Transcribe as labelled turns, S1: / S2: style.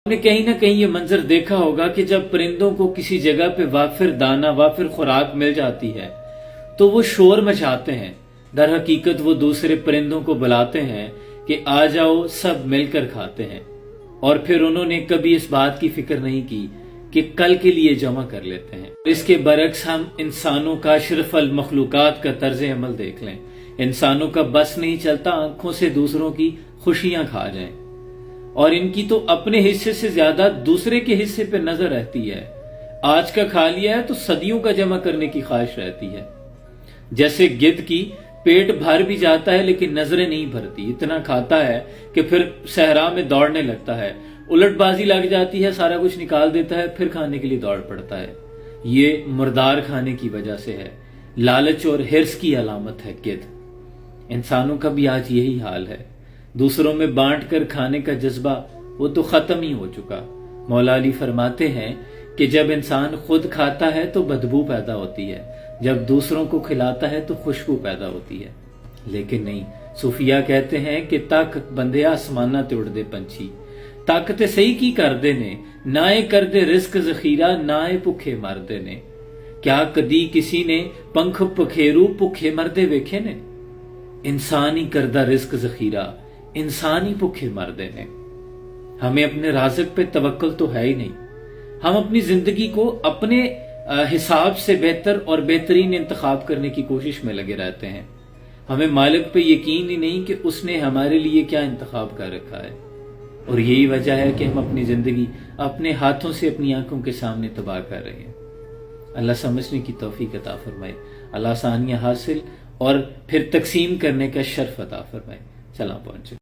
S1: آپ نے کہیں نہ کہیں یہ منظر دیکھا ہوگا کہ جب پرندوں کو کسی جگہ پہ وافر دانہ وافر خوراک مل جاتی ہے تو وہ شور مچاتے ہیں. در حقیقت وہ دوسرے پرندوں کو بلاتے ہیں کہ آ جاؤ سب مل کر کھاتے ہیں، اور پھر انہوں نے کبھی اس بات کی فکر نہیں کی کہ کل کے لیے جمع کر لیتے ہیں. اس کے برعکس ہم انسانوں کا اشرف المخلوقات کا طرز عمل دیکھ لیں. انسانوں کا بس نہیں چلتا آنکھوں سے دوسروں کی خوشیاں کھا جائیں، اور ان کی تو اپنے حصے سے زیادہ دوسرے کے حصے پہ نظر رہتی ہے. آج کا کھا لیا ہے تو صدیوں کا جمع کرنے کی خواہش رہتی ہے. جیسے گدھ کی پیٹ بھر بھی جاتا ہے لیکن نظریں نہیں بھرتی، اتنا کھاتا ہے کہ پھر صحرا میں دوڑنے لگتا ہے، الٹ بازی لگ جاتی ہے، سارا کچھ نکال دیتا ہے، پھر کھانے کے لیے دوڑ پڑتا ہے. یہ مردار کھانے کی وجہ سے ہے. لالچ اور ہرس کی علامت ہے گدھ. انسانوں کا بھی آج یہی حال ہے. دوسروں میں بانٹ کر کھانے کا جذبہ وہ تو ختم ہی ہو چکا. مولا علی فرماتے ہیں کہ جب انسان خود کھاتا ہے تو بدبو پیدا ہوتی ہے، جب دوسروں کو کھلاتا ہے تو خوشبو پیدا ہوتی ہے. لیکن نہیں، صوفیاء کہتے ہیں کہ تک بندے آسمانہ تے اڑ دے پنچھی، تک تے صحیح کی کر دے نے، نائے کر دے رزق ذخیرہ، نائے بھکھے مر دے نے. کیا کدی کسی نے پنکھ پکھیرو بھکھے مردے ویکھے نے؟ انسان ہی کردہ رزق ذخیرہ، انسان ہی بھکھے مردے نے. ہمیں اپنے رازق پہ توکل تو ہے ہی نہیں. ہم اپنی زندگی کو اپنے حساب سے بہتر اور بہترین انتخاب کرنے کی کوشش میں لگے رہتے ہیں. ہمیں مالک پہ یقین ہی نہیں کہ اس نے ہمارے لیے کیا انتخاب کر رکھا ہے. اور یہی وجہ ہے کہ ہم اپنی زندگی اپنے ہاتھوں سے اپنی آنکھوں کے سامنے تباہ کر رہے ہیں. اللہ سمجھنے کی توفیق عطا فرمائے، اللہ آسانیاں حاصل اور پھر تقسیم کرنے کا شرف عطا فرمائے. سلام پہنچے.